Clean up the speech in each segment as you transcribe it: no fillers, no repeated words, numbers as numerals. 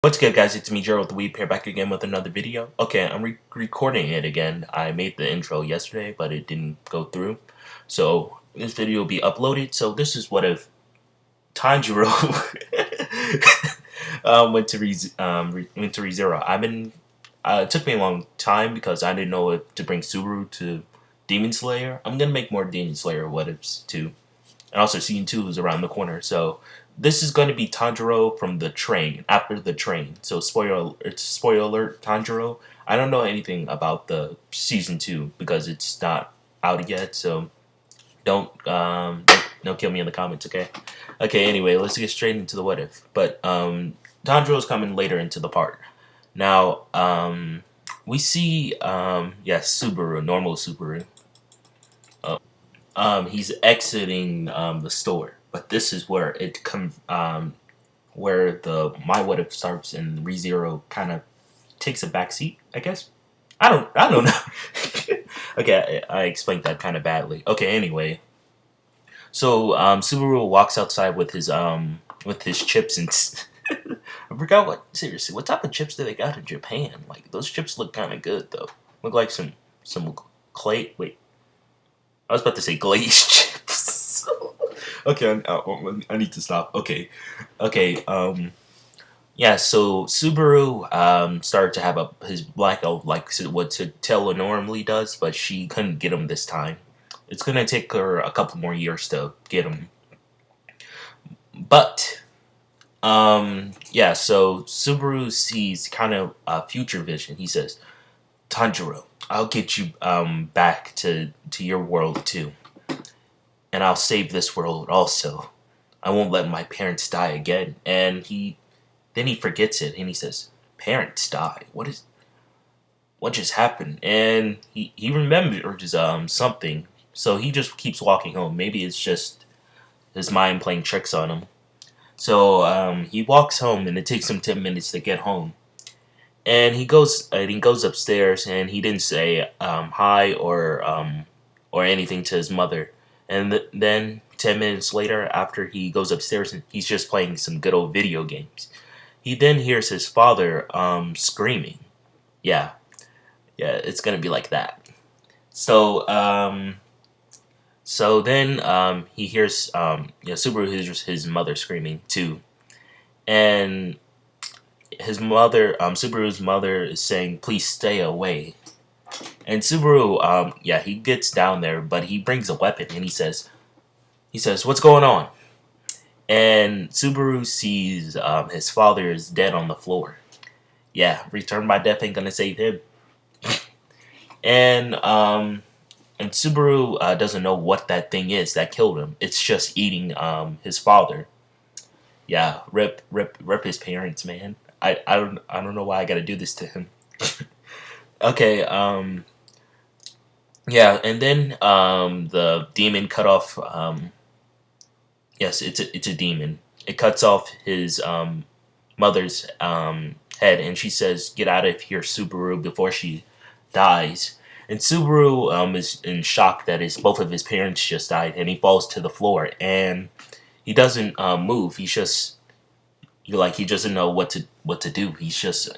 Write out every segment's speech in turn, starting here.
What's good, guys? It's me, Gerald the Weeb, here back again with another video. Okay, I'm recording it again. I made the intro yesterday, but it didn't go through. So, this video will be uploaded. So, this is what if Tanjiro went to ReZero. It took me a long time because I didn't know if to bring Subaru to Demon Slayer. I'm gonna make more Demon Slayer what ifs too. And also Season 2 is around the corner, so this is going to be Tanjiro from the train, after the train. So spoiler alert, Tanjiro. I don't know anything about the Season 2 because it's not out yet, so don't kill me in the comments, okay? Okay, anyway, let's get straight into the what if. But Tanjiro's coming later into the part. Now, we see Subaru, normal Subaru. He's exiting the store, but this is where it comes where the my what if starts and ReZero kind of takes a back seat, I guess. I don't know. Okay, I explained that kind of badly. Okay, anyway, so Subaru walks outside with his chips and I forgot what type of chips do they got in Japan? Like those chips look kind of good though. Look like some clay. Wait, I was about to say glazed chips. Okay, I need to stop. Okay. Yeah. So Subaru started to have his blackout like what Taylor normally does, but she couldn't get him this time. It's gonna take her a couple more years to get him. But yeah. So Subaru sees kind of future vision. He says, "Tanjiro, I'll get you back to your world too. And I'll save this world also. I won't let my parents die again." And he forgets it and he says, "Parents die? What just happened?" And he remembers something. So he just keeps walking home. Maybe it's just his mind playing tricks on him. So he walks home and it takes him 10 minutes to get home. And he goes upstairs and he didn't say hi or anything to his mother. And then 10 minutes later, after he goes upstairs, and he's just playing some good old video games. He then hears his father screaming. Yeah, it's gonna be like that. So then he hears Subaru hears his mother screaming too, and Subaru's mother is saying, "Please stay away." And Subaru, he gets down there, but he brings a weapon and he says, "What's going on?" And Subaru sees his father is dead on the floor. Yeah, return by death ain't gonna save him. And Subaru doesn't know what that thing is that killed him. It's just eating his father. Yeah, rip his parents, man. I don't know why I gotta do this to him. Okay, yeah, and then the demon cut off. Yes, it's a demon. It cuts off his mother's head, and she says, "Get out of here, Subaru," before she dies. And Subaru is in shock that both of his parents just died, and he falls to the floor, and he doesn't move. He doesn't know what to do. He's just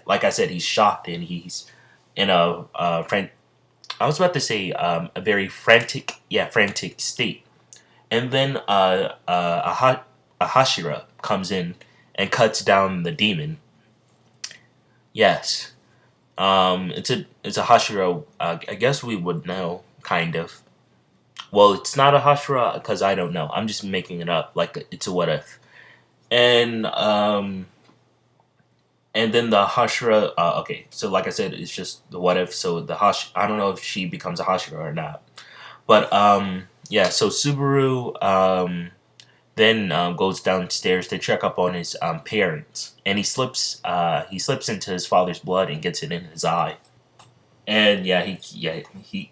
like I said, he's shocked, and he's in I was about to say a very frantic state. And then a Hashira comes in and cuts down the demon. Yes, it's a Hashira. I guess we would know, kind of. Well, it's not a Hashira because I don't know. I'm just making it up. Like it's a what if. And then the Hashira. Okay, so like I said, it's just the what if. So I don't know if she becomes a Hashira or not. But yeah. So Subaru then goes downstairs to check up on his parents, and he slips into his father's blood and gets it in his eye. And he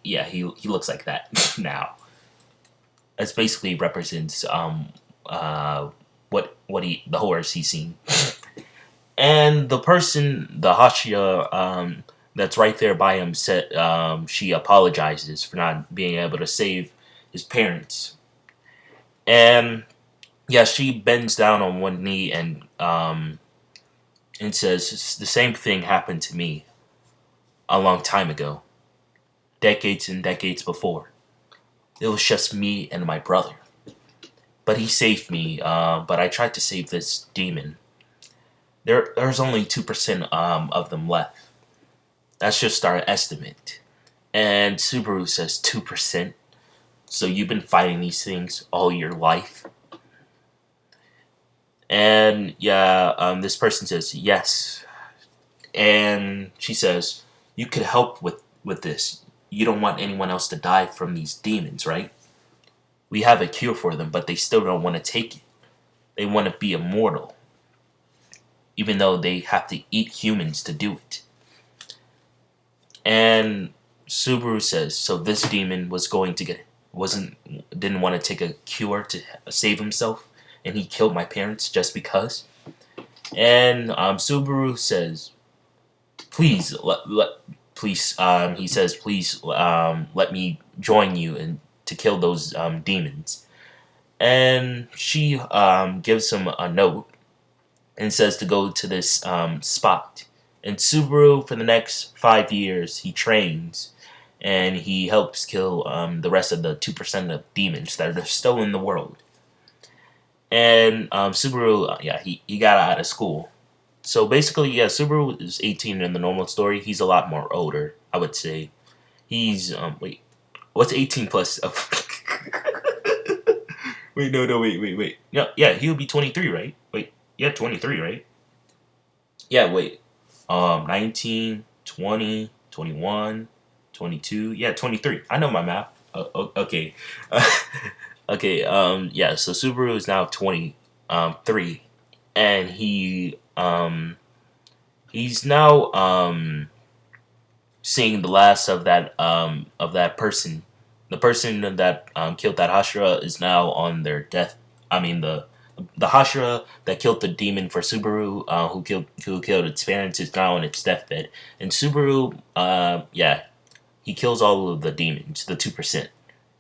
looks like that now. That basically represents the horrors he's seen. And the Hashia that's right there by him said she apologizes for not being able to save his parents. And yeah, she bends down on one knee and and says the same thing happened to me a long time ago, decades and decades before. It was just me and my brother. But he saved me, but I tried to save this demon. There's only 2% of them left. That's just our estimate. And Subaru says 2%. So you've been fighting these things all your life? And yeah, this person says yes. And she says, you could help with this. You don't want anyone else to die from these demons, right? We have a cure for them, but they still don't want to take it. They want to be immortal, even though they have to eat humans to do it. And Subaru says, so this demon was going to didn't want to take a cure to save himself, and he killed my parents just because. And Subaru says, please please he says, please let me join you and to kill those demons. And she gives him a note and says to go to this spot. And Subaru, for the next 5 years, he trains and he helps kill the rest of the 2% of demons that are still in the world. And Subaru, he got out of school. So basically, yeah, Subaru is 18 in the normal story. He's a lot more older, I would say. He's, wait, what's 18 plus? Wait, no, wait. No, yeah, he would be 23, right? Wait, yeah, 23, right? Yeah, wait. 19, 20, 21, 22. Yeah, 23. I know my math. Okay. Okay, yeah, so Subaru is now 23, and he's now, seeing the last of that person. The person that killed that Hashira is now on their death. I mean, the Hashira that killed the demon for Subaru, who killed its parents, is now on its deathbed. And Subaru, yeah, he kills all of the demons, the 2%.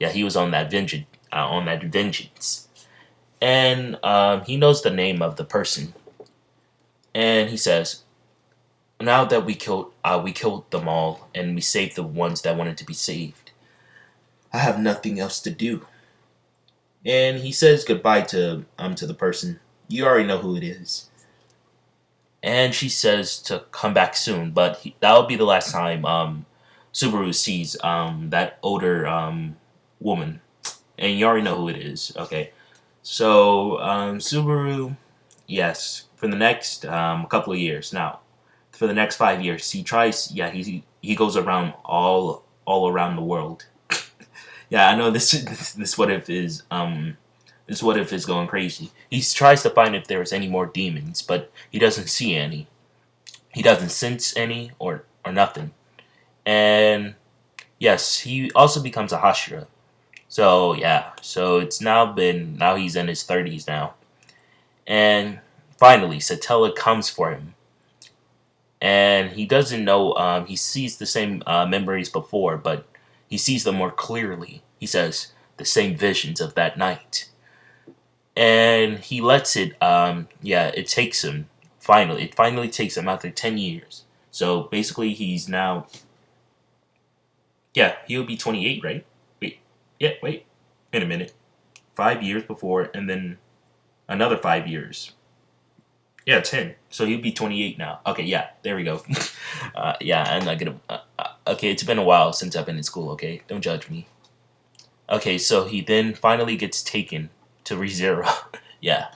Yeah, he was on that vengeance. And he knows the name of the person. And he says, now that we killed them all, and we saved the ones that wanted to be saved, I have nothing else to do. And he says goodbye to the person. You already know who it is. And she says to come back soon, but that'll be the last time Subaru sees that older woman. And you already know who it is, okay? So Subaru, yes, for the next couple of years now. For the next 5 years, he tries. Yeah, he goes around all around the world. Yeah, I know this what if is going crazy. He tries to find if there's any more demons, but he doesn't see any. He doesn't sense any or nothing. And yes, he also becomes a Hashira. So yeah, so now he's in his 30s now, and finally Satella comes for him. And he doesn't know, he sees the same memories before, but he sees them more clearly. He says, the same visions of that night. And he lets it, it takes him, finally. It finally takes him after 10 years. So basically he's now, yeah, he'll be 28, right? Wait a minute. 5 years before, and then another 5 years. Yeah, 10. So he'll be 28 now. Okay, yeah, there we go. Yeah, I'm not gonna... okay, it's been a while since I've been in school, okay? Don't judge me. Okay, so he then finally gets taken to ReZero. Yeah.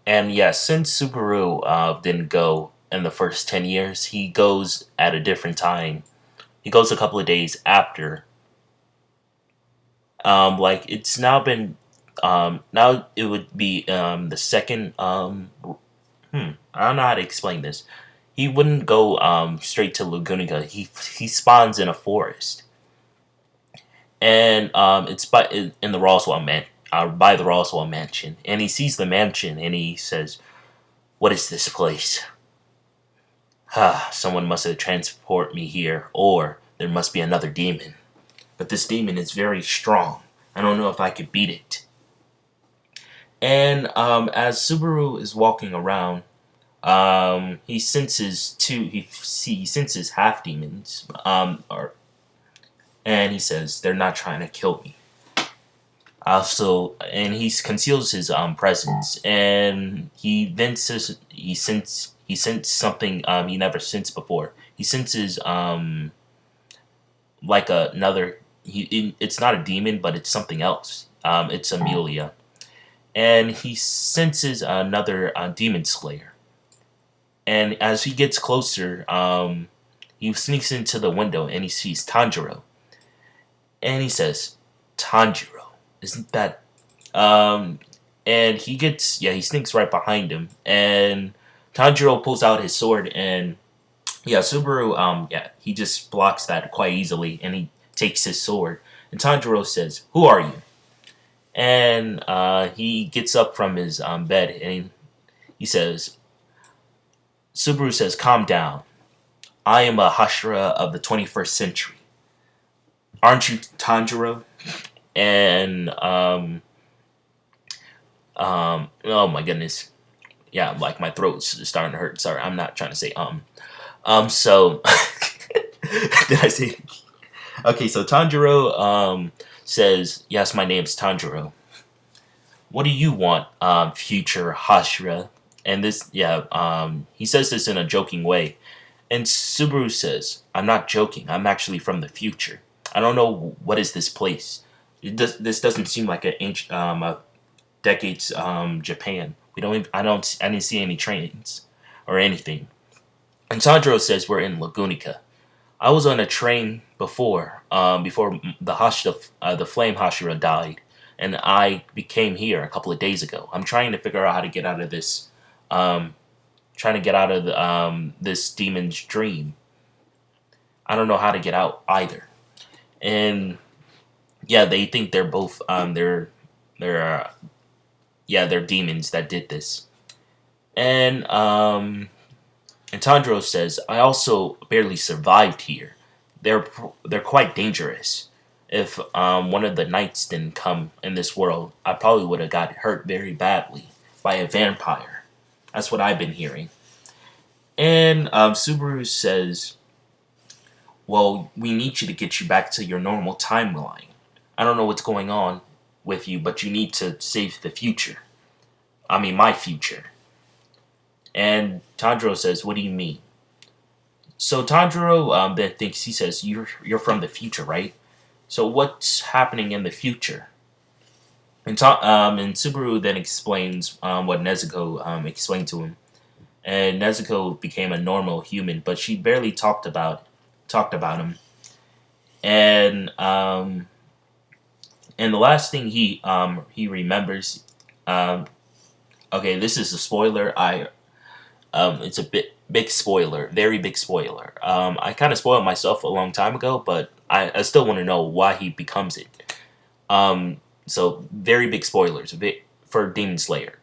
And yeah, since Subaru didn't go in the first 10 years, he goes at a different time. He goes a couple of days after. Like, it's now been... now it would be the second... I don't know how to explain this. He wouldn't go straight to Lagunica. He spawns in a forest. And it's in the by the Roswell mansion. And he sees the mansion and he says, what is this place? Someone must have transported me here, or there must be another demon. But this demon is very strong. I don't know if I could beat it. And as Subaru is walking around, He senses two. He senses half demons. And he says they're not trying to kill me. Also, and he conceals his presence, and he then says he sensed something he never sensed before. He senses like another. It's not a demon, but it's something else. It's Amelia, and he senses another demon slayer. And as he gets closer, he sneaks into the window and he sees Tanjiro, and he says, "Tanjiro, isn't that?" Um, and he sneaks right behind him, and Tanjiro pulls out his sword, and yeah, Subaru, he just blocks that quite easily, and he takes his sword, and Tanjiro says, "Who are you?" And he gets up from his bed, and he says, Subaru says, "Calm down. I am a Hashira of the 21st century. Aren't you Tanjiro?" And oh my goodness, yeah, like my throat's starting to hurt. Sorry, I'm not trying to say so did I say? Okay, so Tanjiro says, "Yes, my name's Tanjiro. What do you want, future Hashira?" And this, he says this in a joking way. And Subaru says, "I'm not joking. I'm actually from the future. I don't know what is this place. This doesn't seem like an ancient, a decades Japan. We don't. I didn't see any trains or anything." And Sandro says we're in Lagunica. I was on a train before the Flame Hashira died, and I became here a couple of days ago. I'm trying to figure out how to get out of this, trying to get out of this demon's dream. I don't know how to get out either. And yeah, they think they're both they're they're demons that did this. And Tandro says, "I also barely survived here. They're quite dangerous. If one of the knights didn't come in this world, I probably would have got hurt very badly by a vampire. That's what I've been hearing." And Subaru says, "Well, we need you to get you back to your normal timeline. I don't know what's going on with you, but you need to save the future. I mean, my future." And Tanjiro says, "What do you mean?" So Tanjiro then thinks, he says, "You're from the future, right? So what's happening in the future?" And Subaru then explains what Nezuko explained to him. And Nezuko became a normal human, but she barely talked about him. And the last thing he remembers, okay, this is a spoiler. It's a big spoiler, very big spoiler. I kind of spoiled myself a long time ago, but I still want to know why he becomes it. So very big spoilers, for Demon Slayer,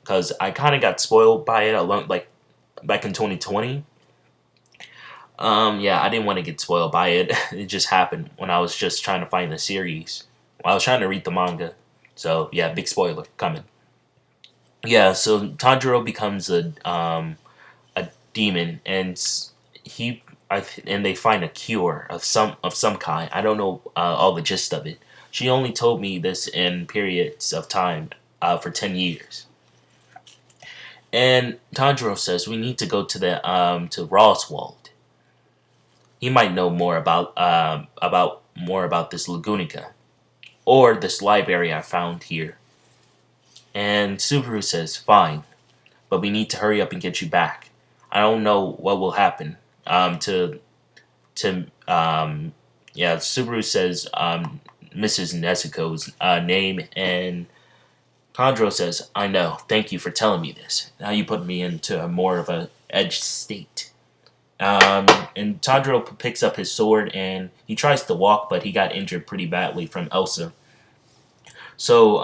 because I kind of got spoiled by it like back in 2020. I didn't want to get spoiled by it. It just happened when I was just trying to find the series. I was trying to read the manga. So yeah, big spoiler coming. Yeah, so Tanjiro becomes a demon, and and they find a cure of some kind. I don't know all the gist of it. She only told me this in periods of time for 10 years. And Tanjiro says we need to go to Roswald. He might know more about this Lagunica or this library I found here. And Subaru says, "Fine, but we need to hurry up and get you back. I don't know what will happen." Subaru says Mrs. Nezuko's name, and Tanjiro says, "I know. Thank you for telling me this. Now you put me into more of a edged state." And Tanjiro picks up his sword and he tries to walk, but he got injured pretty badly from Elsa. So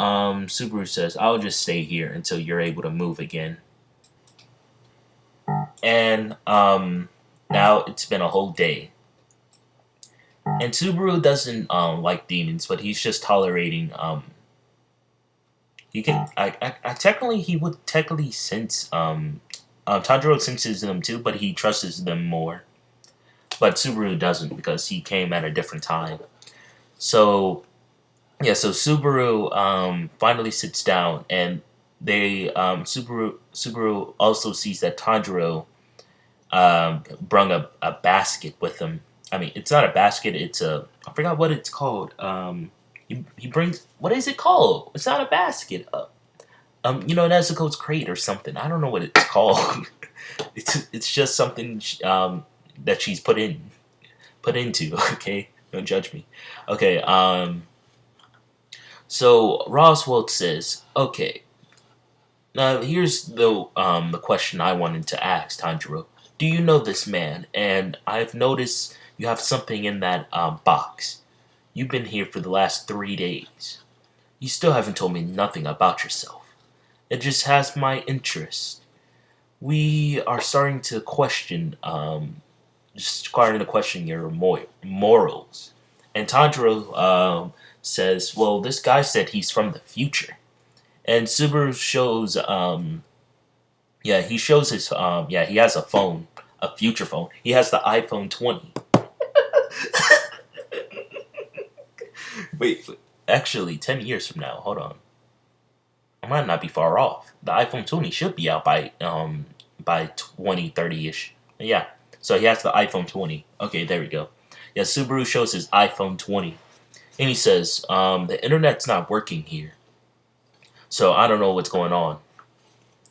Subaru says, "I'll just stay here until you're able to move again." And now it's been a whole day. And Subaru doesn't like demons, but he's just tolerating. He can. I technically he would technically sense Tanjiro senses them too, but he trusts them more. But Subaru doesn't because he came at a different time. So yeah, so Subaru finally sits down, and Subaru also sees that Tanjiro brung a basket with him. I mean, it's not a basket; it's a I forgot what it's called. He brings what is it called? It's not a basket. Nezuko's crate or something. I don't know what it's called. It's just something that she's put into. Okay, don't judge me. Okay. So Roswell says, okay. Now here's the question I wanted to ask Tanjiro. Do you know this man? And I've noticed you have something in that box. You've been here for the last 3 days. You still haven't told me nothing about yourself. It just has my interest. We are starting to question your morals. And Tanjiro says, well, this guy said he's from the future. And Subaru shows, he shows his, he has a phone, a future phone. He has the iPhone 20. Wait, actually, 10 years from now, hold on. I might not be far off. The iPhone 20 should be out by 2030-ish. Yeah, so he has the iPhone 20. Okay, there we go. Yeah, Subaru shows his iPhone 20. And he says, the internet's not working here. So I don't know what's going on.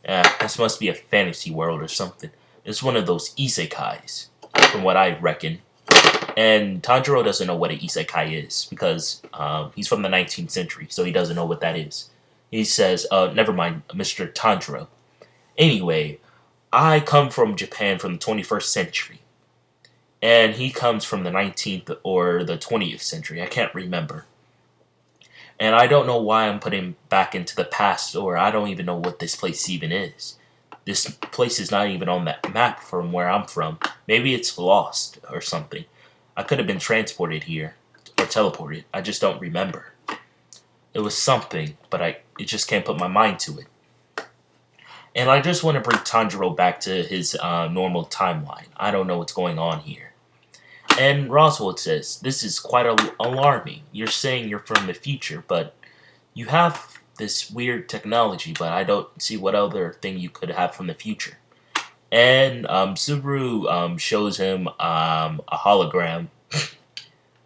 This must be a fantasy world or something. It's one of those isekais, from what I reckon. And Tanjiro doesn't know what an isekai is because he's from the 19th century, so he doesn't know what that is. He says, never mind, Mr. Tanjiro. Anyway, I come from Japan from the 21st century. And he comes from the 19th or the 20th century. I can't remember. And I don't know why I'm putting back into the past, or I don't even know what this place even is. This place is not even on that map from where I'm from. Maybe it's lost or something. I could have been transported here or teleported. I just don't remember. It was something, but I just can't put my mind to it. And I just want to bring Tanjiro back to his normal timeline. I don't know what's going on here. And Roswell says, this is quite alarming. You're saying you're from the future, but you have this weird technology, but I don't see what other thing you could have from the future. And Subaru shows him a hologram.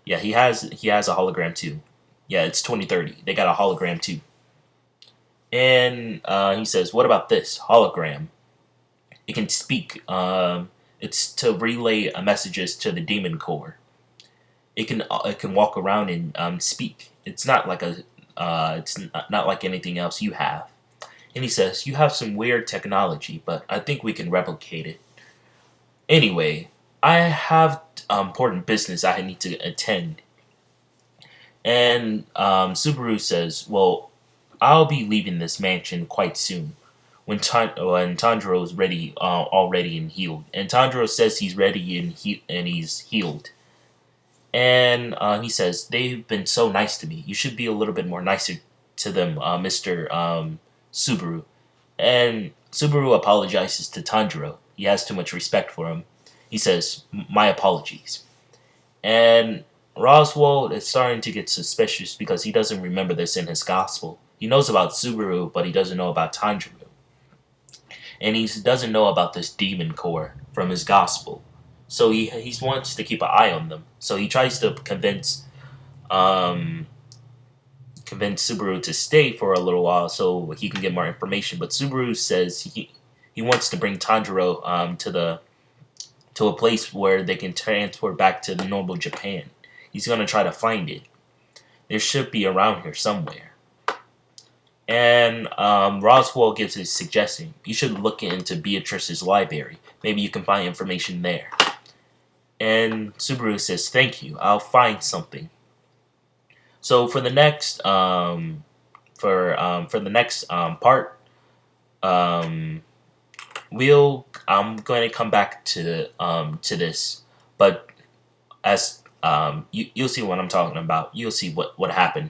Yeah, he has a hologram too. Yeah, it's 2030. They got a hologram too. And he says, what about this hologram? It can speak. It's to relay messages to the demon core. It can walk around and speak. It's not like not like anything else you have. And he says, you have some weird technology, but I think we can replicate it. Anyway, I have important business I need to attend. And Subaru says, well, I'll be leaving this mansion quite soon. When Tanjiro is ready, all ready and healed. And Tanjiro says he's ready and he's healed. And he says, they've been so nice to me. You should be a little bit more nicer to them, Mr. Subaru. And Subaru apologizes to Tanjiro. He has too much respect for him. He says, my apologies. And Roswell is starting to get suspicious because he doesn't remember this in his gospel. He knows about Subaru, but he doesn't know about Tanjiro. And he doesn't know about this demon core from his gospel. So he wants to keep an eye on them. So he tries to convince Subaru to stay for a little while so he can get more information. But Subaru says he wants to bring Tanjiro to a place where they can transport back to the normal Japan. He's gonna try to find it. There should be around here somewhere. And Roswell gives his suggestion. You should look into Beatrice's library. Maybe you can find information there. And Subaru says, thank you. I'll find something. So for the next part, I'm going to come back to this, but as you'll see what I'm talking about. You'll see what happened.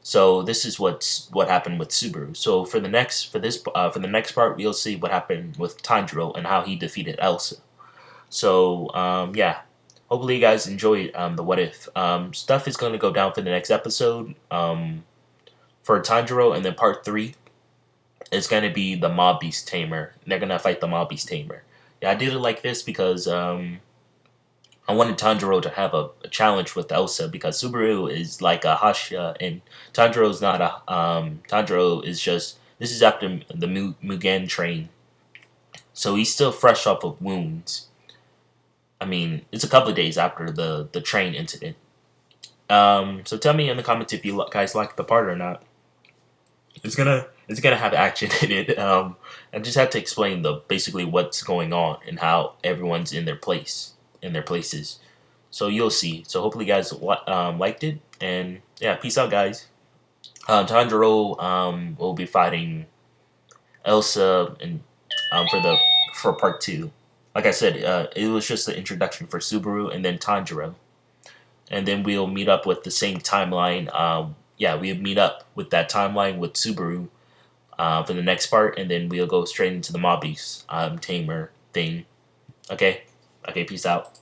So this is what happened with Subaru. So for the next part, we'll see what happened with Tanjiro and how he defeated Elsa. So yeah, hopefully you guys enjoyed the what if stuff is going to go down for the next episode for Tanjiro, and then part 3 is going to be the Mob Beast Tamer. They're going to fight the Mob Beast Tamer. Yeah, I did it like this because I wanted Tanjiro to have a challenge with Elsa because Subaru is like a Hasha and Tanjiro is not a Tanjiro is just this is after the Mugen train, so he's still fresh off of wounds. I mean, it's a couple of days after the train incident. So tell me in the comments if you guys like the part or not. It's gonna have action in it. I just have to explain the basically what's going on and how everyone's in their places. So you'll see. So hopefully you guys liked it, and yeah, peace out, guys. Tanjiro will be fighting Elsa and for part 2. Like I said, it was just the introduction for Subaru and then Tanjiro, and then we'll meet up with the same timeline. Yeah, we'll meet up with that timeline with Subaru for the next part, and then we'll go straight into the Mob Beast Tamer thing. Okay, peace out.